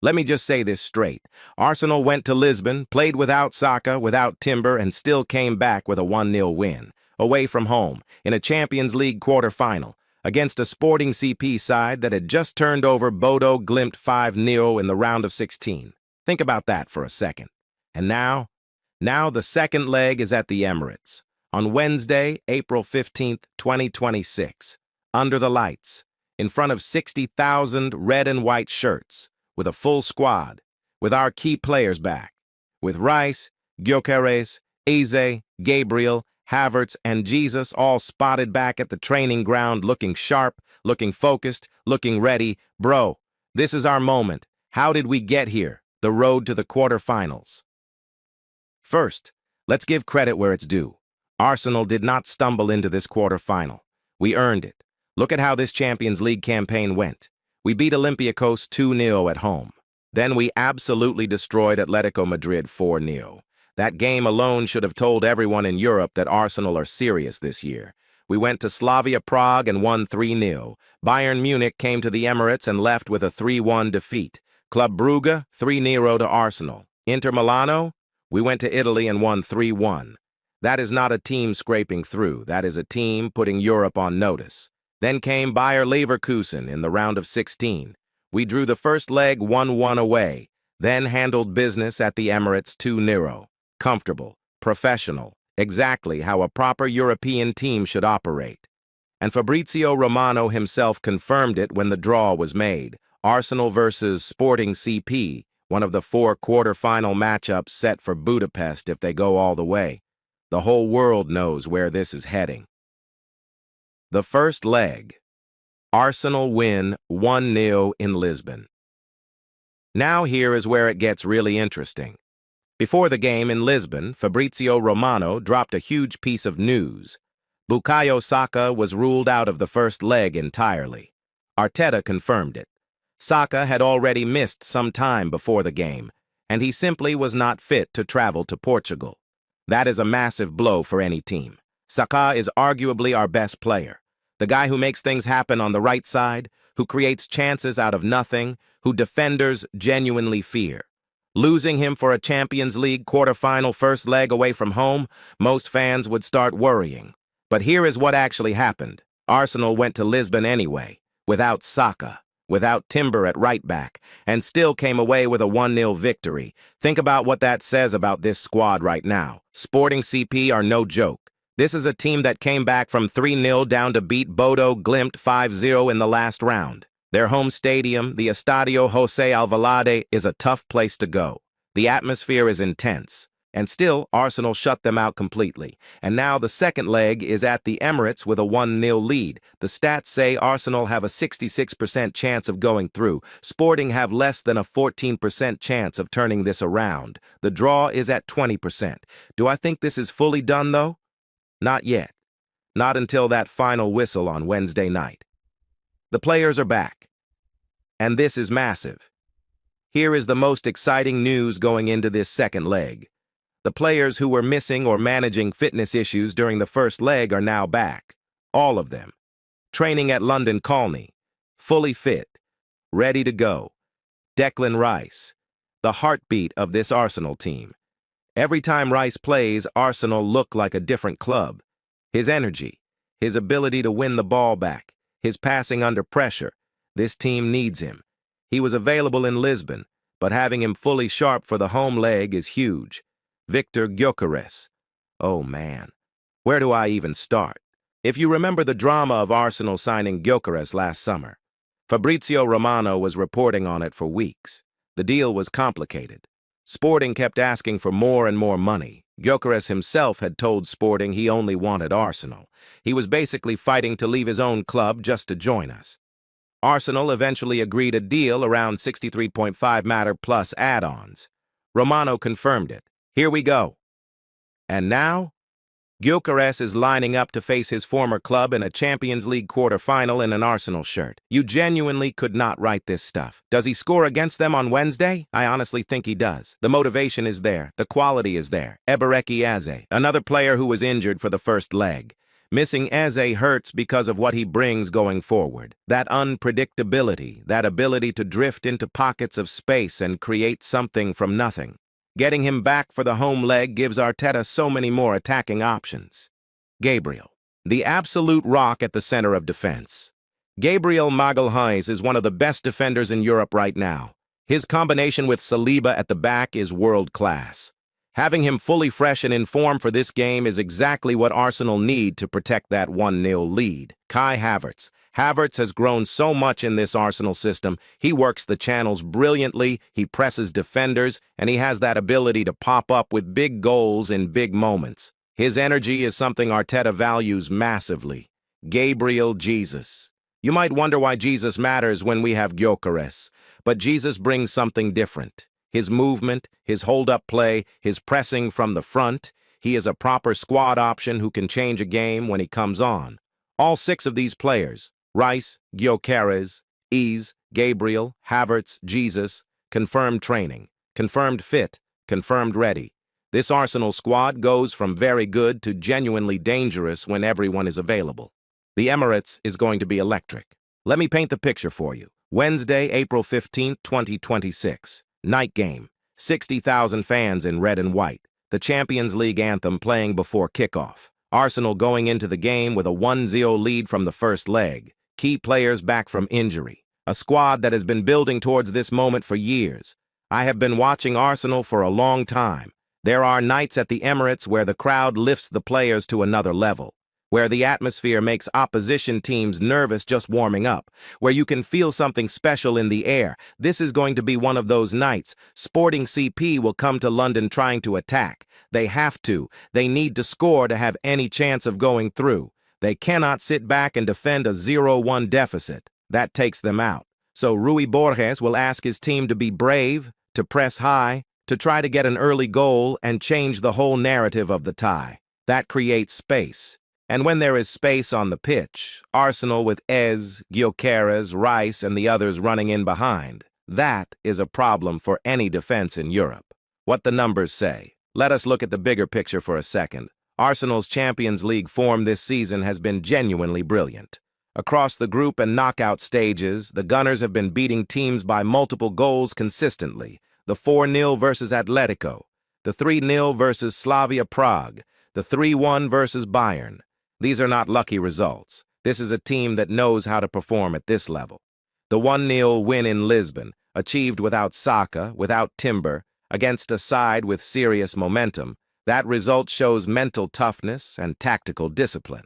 Let me just say this straight. Arsenal went to Lisbon, played without Saka, without Timber, and still came back with a 1-0 win, away from home, in a Champions League quarter-final, against a Sporting CP side that had just turned over Bodo Glimt 5-0 in the round of 16. Think about that for a second. And now the second leg is at the Emirates, on Wednesday, April 15th, 2026, under the lights, in front of 60,000 red and white shirts, with a full squad, with our key players back, with Rice, Gyökeres, Eze, Gabriel, Havertz, and Jesus all spotted back at the training ground looking sharp, looking focused, looking ready. Bro, this is our moment. How did we get here? The road to the quarterfinals. First, let's give credit where it's due. Arsenal did not stumble into this quarterfinal. We earned it. Look at how this Champions League campaign went. We beat Olympiacos 2-0 at home. Then we absolutely destroyed Atletico Madrid 4-0. That game alone should have told everyone in Europe that Arsenal are serious this year. We went to Slavia Prague and won 3-0. Bayern Munich came to the Emirates and left with a 3-1 defeat. Club Brugge, 3-0 to Arsenal. Inter Milano, we went to Italy and won 3-1. That is not a team scraping through. That is a team putting Europe on notice. Then came Bayer Leverkusen in the round of 16. We drew the first leg 1-1 away, then handled business at the Emirates 2-0. Comfortable, professional, exactly how a proper European team should operate. And Fabrizio Romano himself confirmed it when the draw was made. Arsenal versus Sporting CP, one of the 4 quarter-final matchups set for Budapest if they go all the way. The whole world knows where this is heading. The first leg. Arsenal win 1-0 in Lisbon. Now here is where it gets really interesting. Before the game in Lisbon, Fabrizio Romano dropped a huge piece of news. Bukayo Saka was ruled out of the first leg entirely. Arteta confirmed it. Saka had already missed some time before the game, and he simply was not fit to travel to Portugal. That is a massive blow for any team. Saka is arguably our best player. The guy who makes things happen on the right side, who creates chances out of nothing, who defenders genuinely fear. Losing him for a Champions League quarter-final first leg away from home, most fans would start worrying. But here is what actually happened. Arsenal went to Lisbon anyway, without Saka, without Timber at right back, and still came away with a 1-0 victory. Think about what that says about this squad right now. Sporting CP are no joke. This is a team that came back from 3-0 down to beat Bodo Glimt 5-0 in the last round. Their home stadium, the Estadio José Alvalade, is a tough place to go. The atmosphere is intense. And still, Arsenal shut them out completely. And now the second leg is at the Emirates with a 1-0 lead. The stats say Arsenal have a 66% chance of going through. Sporting have less than a 14% chance of turning this around. The draw is at 20%. Do I think this is fully done, though? Not yet. Not until that final whistle on Wednesday night. The players are back. And this is massive. Here is the most exciting news going into this second leg. The players who were missing or managing fitness issues during the first leg are now back. All of them. Training at London Colney. Fully fit. Ready to go. Declan Rice. The heartbeat of this Arsenal team. Every time Rice plays, Arsenal look like a different club. His energy, his ability to win the ball back, his passing under pressure. This team needs him. He was available in Lisbon, but having him fully sharp for the home leg is huge. Viktor Gyökeres. Oh man, where do I even start? If you remember the drama of Arsenal signing Gyökeres last summer, Fabrizio Romano was reporting on it for weeks. The deal was complicated. Sporting kept asking for more and more money. Gyökeres himself had told Sporting he only wanted Arsenal. He was basically fighting to leave his own club just to join us. Arsenal eventually agreed a deal around 63.5 matter plus add-ons. Romano confirmed it. Here we go. And now, Gyökeres is lining up to face his former club in a Champions League quarter-final in an Arsenal shirt. You genuinely could not write this stuff. Does he score against them on Wednesday? I honestly think he does. The motivation is there. The quality is there. Ebereki Eze, another player who was injured for the first leg. Missing Eze hurts because of what he brings going forward. That unpredictability, that ability to drift into pockets of space and create something from nothing. Getting him back for the home leg gives Arteta so many more attacking options. Gabriel, the absolute rock at the center of defense. Gabriel Magalhaes is one of the best defenders in Europe right now. His combination with Saliba at the back is world-class. Having him fully fresh and in form for this game is exactly what Arsenal need to protect that 1-0 lead. Kai Havertz. Havertz has grown so much in this Arsenal system. He works the channels brilliantly, he presses defenders, and he has that ability to pop up with big goals in big moments. His energy is something Arteta values massively. Gabriel Jesus. You might wonder why Jesus matters when we have Gyökeres, but Jesus brings something different. His movement, his hold-up play, his pressing from the front. He is a proper squad option who can change a game when he comes on. All 6 of these players, Rice, Gyökeres, Eze, Gabriel, Havertz, Jesus, confirmed training, confirmed fit, confirmed ready. This Arsenal squad goes from very good to genuinely dangerous when everyone is available. The Emirates is going to be electric. Let me paint the picture for you. Wednesday, April 15, 2026. Night game. 60,000 fans in red and white. The Champions League anthem playing before kickoff. Arsenal going into the game with a 1-0 lead from the first leg. Key players back from injury. A squad that has been building towards this moment for years. I have been watching Arsenal for a long time. There are nights at the Emirates where the crowd lifts the players to another level, where the atmosphere makes opposition teams nervous just warming up, where you can feel something special in the air. This is going to be one of those nights. Sporting CP will come to London trying to attack. They have to. They need to score to have any chance of going through. They cannot sit back and defend a 0-1 deficit. That takes them out. So Rui Borges will ask his team to be brave, to press high, to try to get an early goal and change the whole narrative of the tie. That creates space. And when there is space on the pitch, Arsenal with Eze, Gyökeres, Rice, and the others running in behind, that is a problem for any defense in Europe. What the numbers say. Let us look at the bigger picture for a second. Arsenal's Champions League form this season has been genuinely brilliant. Across the group and knockout stages, the Gunners have been beating teams by multiple goals consistently. The 4-0 versus Atletico, the 3-0 versus Slavia Prague, the 3-1 versus Bayern. These are not lucky results. This is a team that knows how to perform at this level. The 1-0 win in Lisbon, achieved without Saka, without Timber, against a side with serious momentum, that result shows mental toughness and tactical discipline.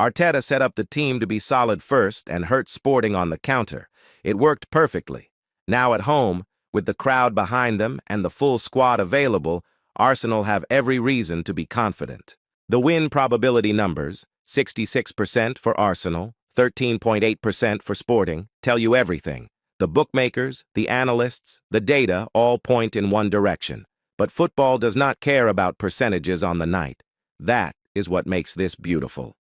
Arteta set up the team to be solid first and hurt Sporting on the counter. It worked perfectly. Now at home, with the crowd behind them and the full squad available, Arsenal have every reason to be confident. The win probability numbers, 66% for Arsenal, 13.8% for Sporting, tell you everything. The bookmakers, the analysts, the data all point in one direction. But football does not care about percentages on the night. That is what makes this beautiful.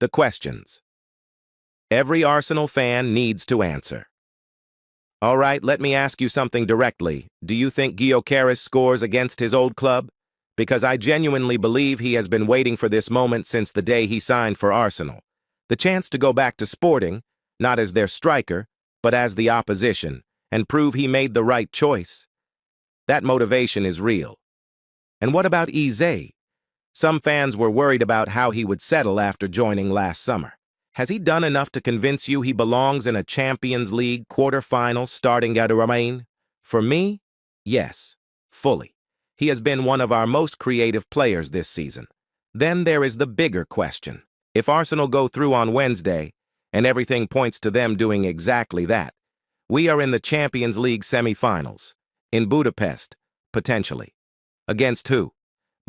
The questions. Every Arsenal fan needs to answer. All right, let me ask you something directly. Do you think Gyökeres scores against his old club? Because I genuinely believe he has been waiting for this moment since the day he signed for Arsenal. The chance to go back to Sporting, not as their striker, but as the opposition, and prove he made the right choice. That motivation is real. And what about Eze? Some fans were worried about how he would settle after joining last summer. Has he done enough to convince you he belongs in a Champions League quarterfinal starting at Remain? For me, yes, fully. He has been one of our most creative players this season. Then there is the bigger question. If Arsenal go through on Wednesday, and everything points to them doing exactly that, we are in the Champions League semi-finals. In Budapest, potentially. Against who?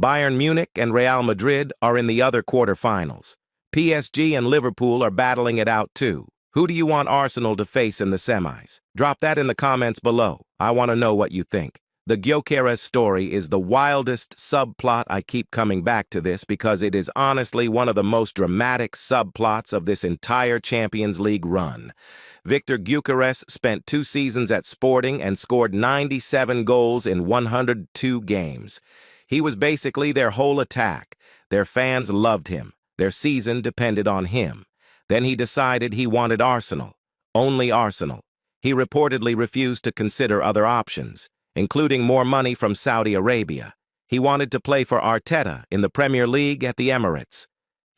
Bayern Munich and Real Madrid are in the other quarterfinals. PSG and Liverpool are battling it out too. Who do you want Arsenal to face in the semis? Drop that in the comments below. I want to know what you think. The Gyökeres story is the wildest subplot. I keep coming back to this because it is honestly one of the most dramatic subplots of this entire Champions League run. Victor Gyökeres spent 2 seasons at Sporting and scored 97 goals in 102 games. He was basically their whole attack. Their fans loved him. Their season depended on him. Then he decided he wanted Arsenal. Only Arsenal. He reportedly refused to consider other options, including more money from Saudi Arabia. He wanted to play for Arteta in the Premier League at the Emirates.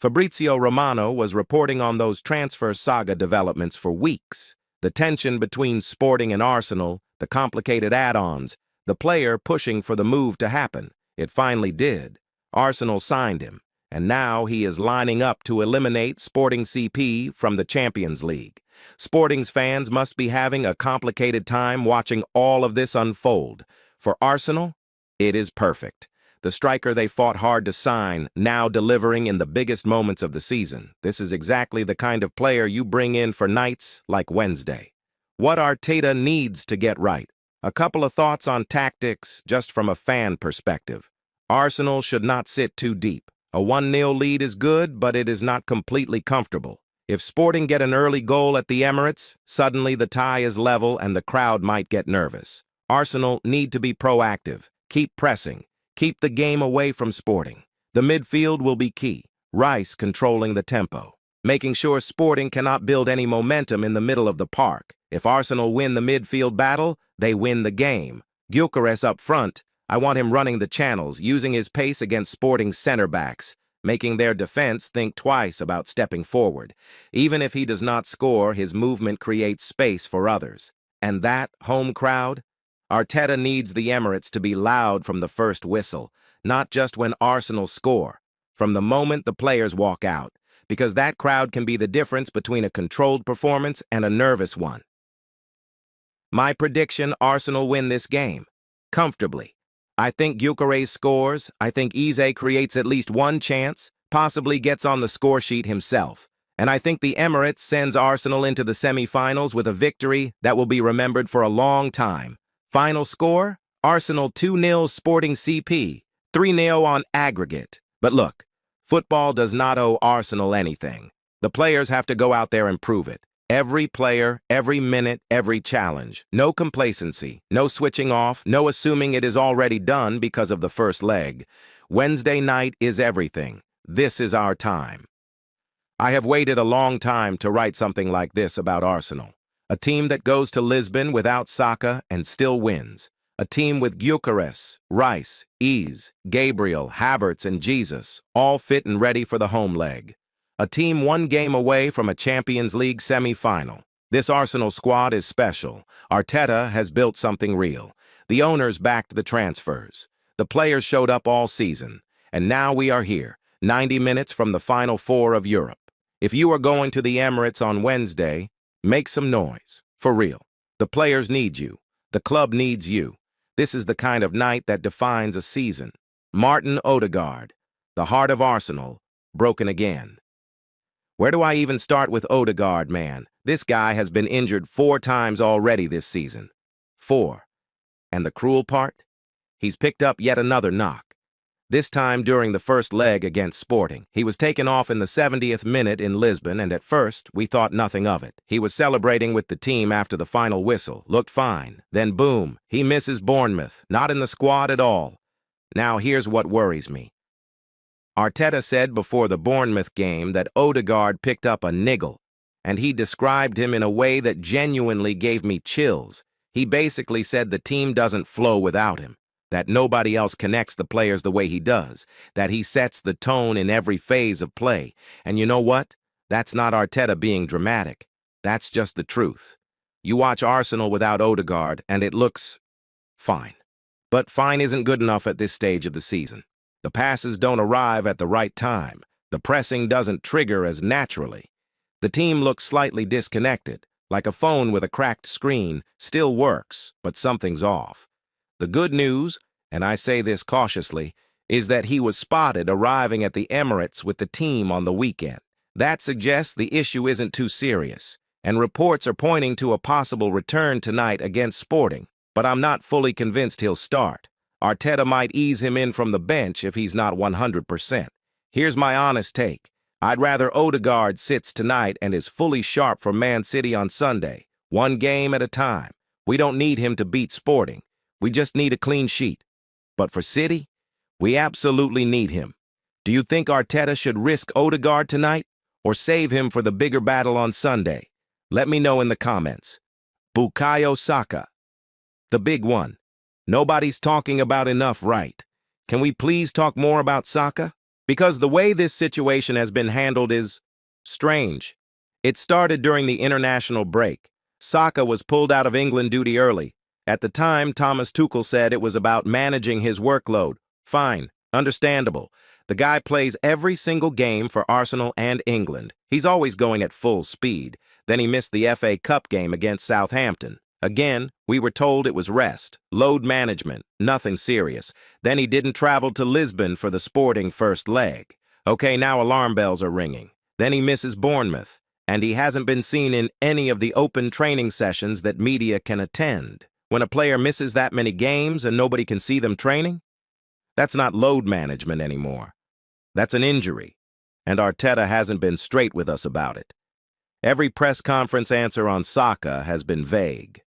Fabrizio Romano was reporting on those transfer saga developments for weeks. The tension between Sporting and Arsenal, the complicated add-ons, the player pushing for the move to happen. It finally did. Arsenal signed him, and now he is lining up to eliminate Sporting CP from the Champions League. Sporting's fans must be having a complicated time watching all of this unfold. For Arsenal, it is perfect. The striker they fought hard to sign, now delivering in the biggest moments of the season. This is exactly the kind of player you bring in for nights like Wednesday. What Arteta needs to get right. A couple of thoughts on tactics, just from a fan perspective. Arsenal should not sit too deep. A 1-0 lead is good, but it is not completely comfortable. If Sporting get an early goal at the Emirates, suddenly the tie is level and the crowd might get nervous. Arsenal need to be proactive. Keep pressing. Keep the game away from Sporting. The midfield will be key. Rice controlling the tempo, making sure Sporting cannot build any momentum in the middle of the park. If Arsenal win the midfield battle, they win the game. Gyökeres up front, I want him running the channels, using his pace against Sporting's center backs, making their defense think twice about stepping forward. Even if he does not score, his movement creates space for others. And that home crowd? Arteta needs the Emirates to be loud from the first whistle, not just when Arsenal score, from the moment the players walk out, because that crowd can be the difference between a controlled performance and a nervous one. My prediction, Arsenal win this game. Comfortably. I think Gyökeres scores. I think Eze creates at least one chance, possibly gets on the score sheet himself. And I think the Emirates sends Arsenal into the semi-finals with a victory that will be remembered for a long time. Final score, Arsenal 2-0 Sporting CP, 3-0 on aggregate. But look, football does not owe Arsenal anything. The players have to go out there and prove it. Every player, every minute, every challenge. No complacency, no switching off, no assuming it is already done because of the first leg. Wednesday night is everything. This is our time. I have waited a long time to write something like this about Arsenal. A team that goes to Lisbon without Saka and still wins. A team with Gyökeres, Rice, Eze, Gabriel, Havertz, and Jesus, all fit and ready for the home leg. A team one game away from a Champions League semi-final. This Arsenal squad is special. Arteta has built something real. The owners backed the transfers. The players showed up all season. And now we are here, 90 minutes from the Final Four of Europe. If you are going to the Emirates on Wednesday, make some noise. For real. The players need you. The club needs you. This is the kind of night that defines a season. Martin Odegaard, the heart of Arsenal, broken again. Where do I even start with Odegaard, man? This guy has been injured 4 times already this season. 4. And the cruel part? He's picked up yet another knock. This time during the first leg against Sporting. He was taken off in the 70th minute in Lisbon, and at first, we thought nothing of it. He was celebrating with the team after the final whistle, looked fine. Then boom, he misses Bournemouth, not in the squad at all. Now here's what worries me. Arteta said before the Bournemouth game that Odegaard picked up a niggle, and he described him in a way that genuinely gave me chills. He basically said the team doesn't flow without him. That nobody else connects the players the way he does, that he sets the tone in every phase of play. And you know what? That's not Arteta being dramatic. That's just the truth. You watch Arsenal without Odegaard, and it looks fine. But fine isn't good enough at this stage of the season. The passes don't arrive at the right time. The pressing doesn't trigger as naturally. The team looks slightly disconnected, like a phone with a cracked screen, still works, but something's off. The good news, and I say this cautiously, is that he was spotted arriving at the Emirates with the team on the weekend. That suggests the issue isn't too serious, and reports are pointing to a possible return tonight against Sporting, but I'm not fully convinced he'll start. Arteta might ease him in from the bench if he's not 100%. Here's my honest take. I'd rather Odegaard sits tonight and is fully sharp for Man City on Sunday, one game at a time. We don't need him to beat Sporting. We just need a clean sheet. But for City, we absolutely need him. Do you think Arteta should risk Odegaard tonight or save him for the bigger battle on Sunday? Let me know in the comments. Bukayo Saka, the big one. Nobody's talking about enough, right? Can we please talk more about Saka? Because the way this situation has been handled is strange. It started during the international break. Saka was pulled out of England duty early. At the time, Thomas Tuchel said it was about managing his workload. Fine, understandable. The guy plays every single game for Arsenal and England. He's always going at full speed. Then he missed the FA Cup game against Southampton. Again, we were told it was rest, load management, nothing serious. Then he didn't travel to Lisbon for the Sporting first leg. Okay, now alarm bells are ringing. Then he misses Bournemouth, and he hasn't been seen in any of the open training sessions that media can attend. When a player misses that many games and nobody can see them training, that's not load management anymore. That's an injury, and Arteta hasn't been straight with us about it. Every press conference answer on Saka has been vague.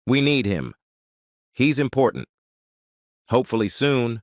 We need him. He's important. Hopefully soon.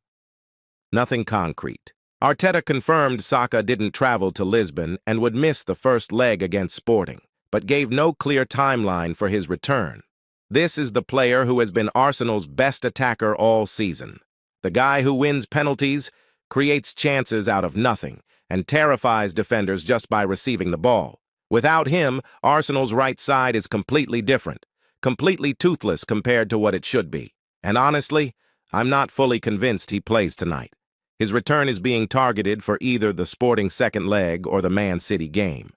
Nothing concrete. Arteta confirmed Saka didn't travel to Lisbon and would miss the first leg against Sporting, but gave no clear timeline for his return. This is the player who has been Arsenal's best attacker all season. The guy who wins penalties, creates chances out of nothing, and terrifies defenders just by receiving the ball. Without him, Arsenal's right side is completely different, completely toothless compared to what it should be. And honestly, I'm not fully convinced he plays tonight. His return is being targeted for either the Sporting second leg or the Man City game.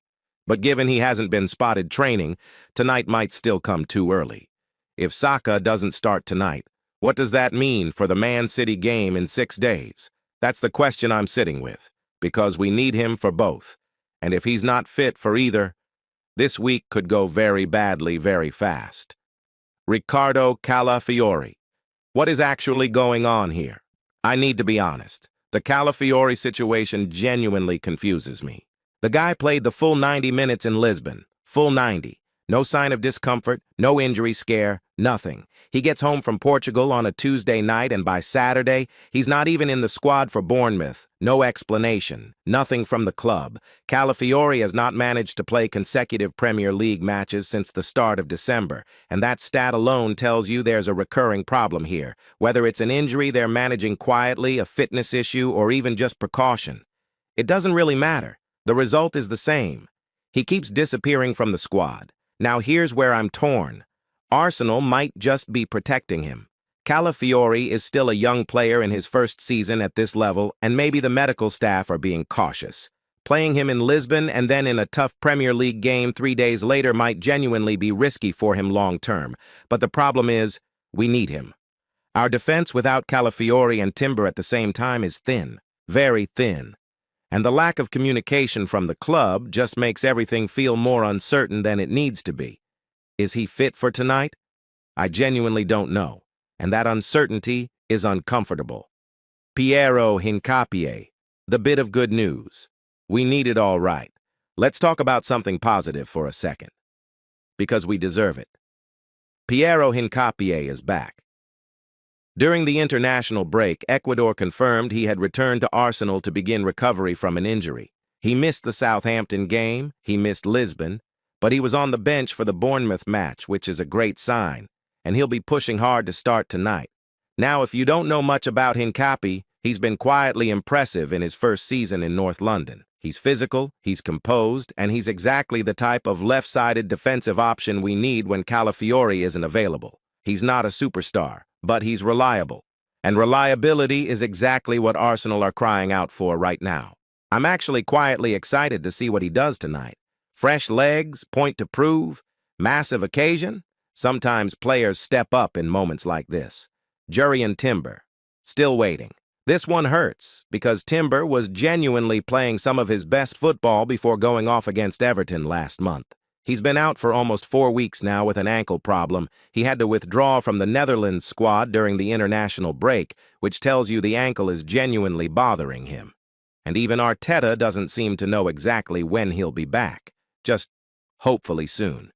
But given he hasn't been spotted training, tonight might still come too early. If Saka doesn't start tonight, what does that mean for the Man City game in 6 days? That's the question I'm sitting with, because we need him for both. And if he's not fit for either, this week could go very badly very fast. Riccardo Calafiori. What is actually going on here? I need to be honest. The Calafiori situation genuinely confuses me. The guy played the full 90 minutes in Lisbon. Full 90. No sign of discomfort, no injury scare, nothing. He gets home from Portugal on a Tuesday night, and by Saturday, he's not even in the squad for Bournemouth. No explanation, nothing from the club. Calafiori has not managed to play consecutive Premier League matches since the start of December, and that stat alone tells you there's a recurring problem here, whether it's an injury they're managing quietly, a fitness issue, or even just precaution. It doesn't really matter. The result is the same. He keeps disappearing from the squad. Now here's where I'm torn. Arsenal might just be protecting him. Calafiori is still a young player in his first season at this level, and maybe the medical staff are being cautious. Playing him in Lisbon and then in a tough Premier League game 3 days later might genuinely be risky for him long term. But the problem is, we need him. Our defense without Calafiori and Timber at the same time is thin, very thin. And the lack of communication from the club just makes everything feel more uncertain than it needs to be. Is he fit for tonight? I genuinely don't know, and that uncertainty is uncomfortable. Piero Hincapié, the bit of good news. We need it all right. Let's talk about something positive for a second, because we deserve it. Piero Hincapié is back. During the international break, Ecuador confirmed he had returned to Arsenal to begin recovery from an injury. He missed the Southampton game, he missed Lisbon, but he was on the bench for the Bournemouth match, which is a great sign, and he'll be pushing hard to start tonight. Now, if you don't know much about Hincapié, he's been quietly impressive in his first season in North London. He's physical, he's composed, and he's exactly the type of left-sided defensive option we need when Calafiori isn't available. He's not a superstar, but he's reliable. And reliability is exactly what Arsenal are crying out for right now. I'm actually quietly excited to see what he does tonight. Fresh legs, point to prove, massive occasion. Sometimes players step up in moments like this. Jurrien Timber, still waiting. This one hurts, because Timber was genuinely playing some of his best football before going off against Everton last month. He's been out for almost 4 weeks now with an ankle problem. He had to withdraw from the Netherlands squad during the international break, which tells you the ankle is genuinely bothering him. And even Arteta doesn't seem to know exactly when he'll be back. Just hopefully soon.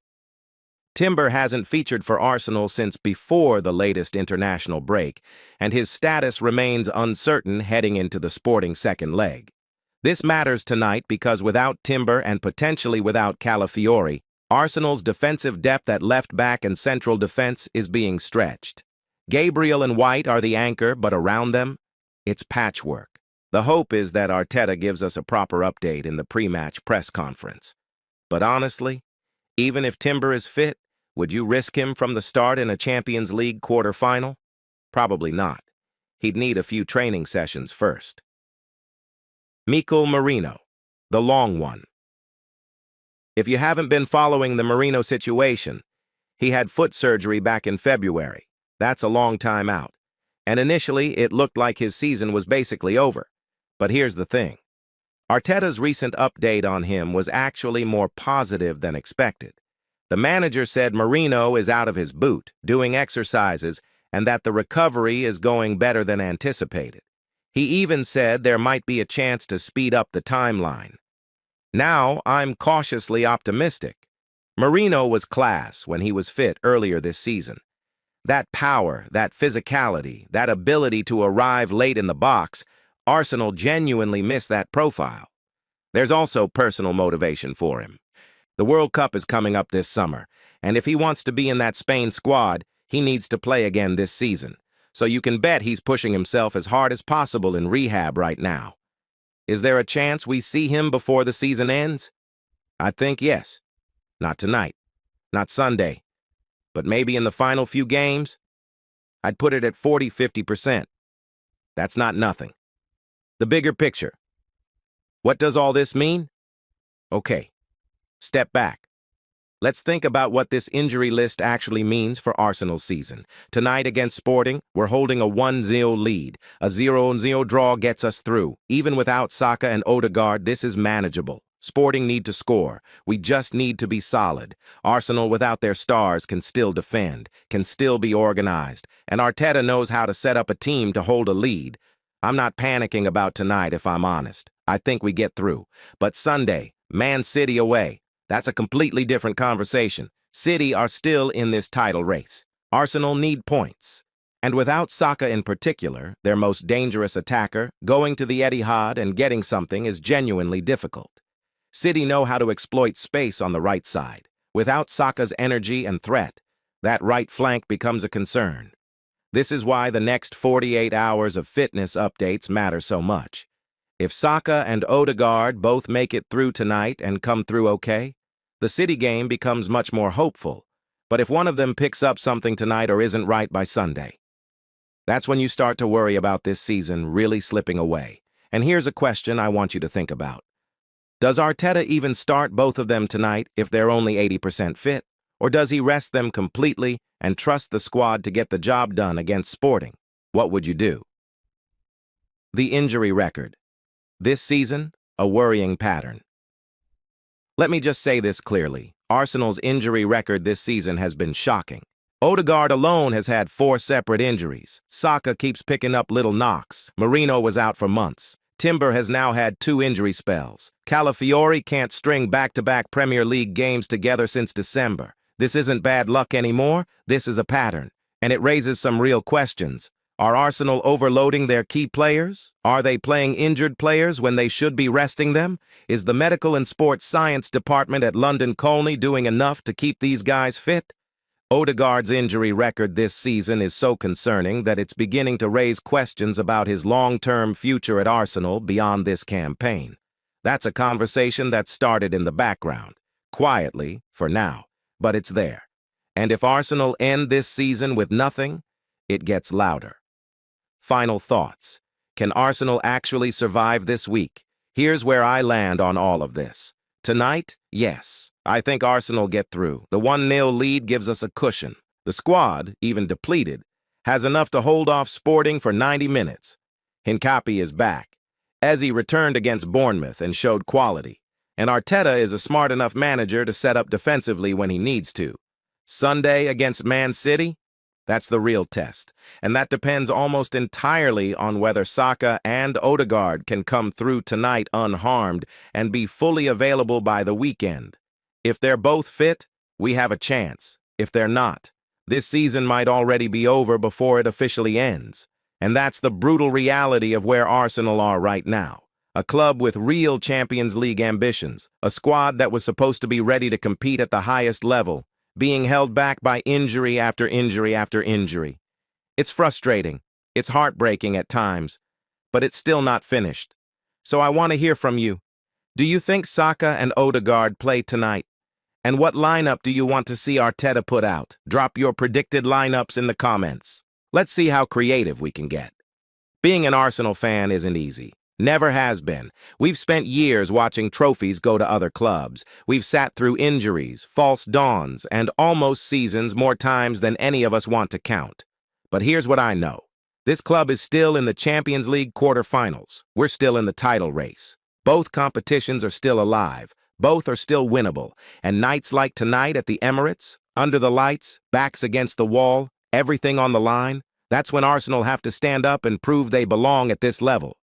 Timber hasn't featured for Arsenal since before the latest international break, and his status remains uncertain heading into the Sporting second leg. This matters tonight because without Timber and potentially without Calafiori, Arsenal's defensive depth at left back and central defense is being stretched. Gabriel and White are the anchor, but around them, it's patchwork. The hope is that Arteta gives us a proper update in the pre-match press conference. But honestly, even if Timber is fit, would you risk him from the start in a Champions League quarter-final? Probably not. He'd need a few training sessions first. Mikel Merino, the long one. If you haven't been following the Merino situation, he had foot surgery back in February. That's a long time out. And initially, it looked like his season was basically over. But here's the thing. Arteta's recent update on him was actually more positive than expected. The manager said Merino is out of his boot, doing exercises, and that the recovery is going better than anticipated. He even said there might be a chance to speed up the timeline. Now, I'm cautiously optimistic. Merino was class when he was fit earlier this season. That power, that physicality, that ability to arrive late in the box, Arsenal genuinely missed that profile. There's also personal motivation for him. The World Cup is coming up this summer, and if he wants to be in that Spain squad, he needs to play again this season. So you can bet he's pushing himself as hard as possible in rehab right now. Is there a chance we see him before the season ends? I think yes. Not tonight. Not Sunday. But maybe in the final few games? I'd put it at 40–50%. That's not nothing. The bigger picture. What does all this mean? Okay. Step back. Let's think about what this injury list actually means for Arsenal's season. Tonight against Sporting, we're holding a 1-0 lead. A 0-0 draw gets us through. Even without Saka and Odegaard, this is manageable. Sporting need to score. We just need to be solid. Arsenal without their stars can still defend, can still be organized, and Arteta knows how to set up a team to hold a lead. I'm not panicking about tonight, if I'm honest. I think we get through. But Sunday, Man City away. That's a completely different conversation. City are still in this title race. Arsenal need points. And without Saka in particular, their most dangerous attacker, going to the Etihad and getting something is genuinely difficult. City know how to exploit space on the right side. Without Saka's energy and threat, that right flank becomes a concern. This is why the next 48 hours of fitness updates matter so much. If Saka and Odegaard both make it through tonight and come through okay, the City game becomes much more hopeful. But if one of them picks up something tonight or isn't right by Sunday, that's when you start to worry about this season really slipping away. And here's a question I want you to think about. Does Arteta even start both of them tonight if they're only 80% fit? Or does he rest them completely and trust the squad to get the job done against Sporting? What would you do? The injury record. This season, a worrying pattern. Let me just say this clearly. Arsenal's injury record this season has been shocking. Odegaard alone has had 4 separate injuries. Saka keeps picking up little knocks. Merino was out for months. Timber has now had 2 injury spells. Calafiori can't string back-to-back Premier League games together since December. This isn't bad luck anymore. This is a pattern. And it raises some real questions. Are Arsenal overloading their key players? Are they playing injured players when they should be resting them? Is the Medical and Sports Science Department at London Colney doing enough to keep these guys fit? Odegaard's injury record this season is so concerning that it's beginning to raise questions about his long-term future at Arsenal beyond this campaign. That's a conversation that started in the background, quietly, for now, but it's there. And if Arsenal end this season with nothing, it gets louder. Final thoughts. Can Arsenal actually survive this week? Here's where I land on all of this. Tonight, yes. I think Arsenal get through. The 1-0 lead gives us a cushion. The squad, even depleted, has enough to hold off Sporting for 90 minutes. Hincapi is back. Eze returned against Bournemouth and showed quality. And Arteta is a smart enough manager to set up defensively when he needs to. Sunday against Man City? That's the real test. And that depends almost entirely on whether Saka and Odegaard can come through tonight unharmed and be fully available by the weekend. If they're both fit, we have a chance. If they're not, this season might already be over before it officially ends. And that's the brutal reality of where Arsenal are right now. A club with real Champions League ambitions, a squad that was supposed to be ready to compete at the highest level, being held back by injury after injury after injury. It's frustrating, it's heartbreaking at times, but it's still not finished. So I want to hear from you. Do you think Saka and Odegaard play tonight? And what lineup do you want to see Arteta put out? Drop your predicted lineups in the comments. Let's see how creative we can get. Being an Arsenal fan isn't easy. Never has been. We've spent years watching trophies go to other clubs. We've sat through injuries, false dawns, and almost seasons more times than any of us want to count. But here's what I know. This club is still in the Champions League quarterfinals. We're still in the title race. Both competitions are still alive. Both are still winnable. And nights like tonight at the Emirates, under the lights, backs against the wall, everything on the line, that's when Arsenal have to stand up and prove they belong at this level.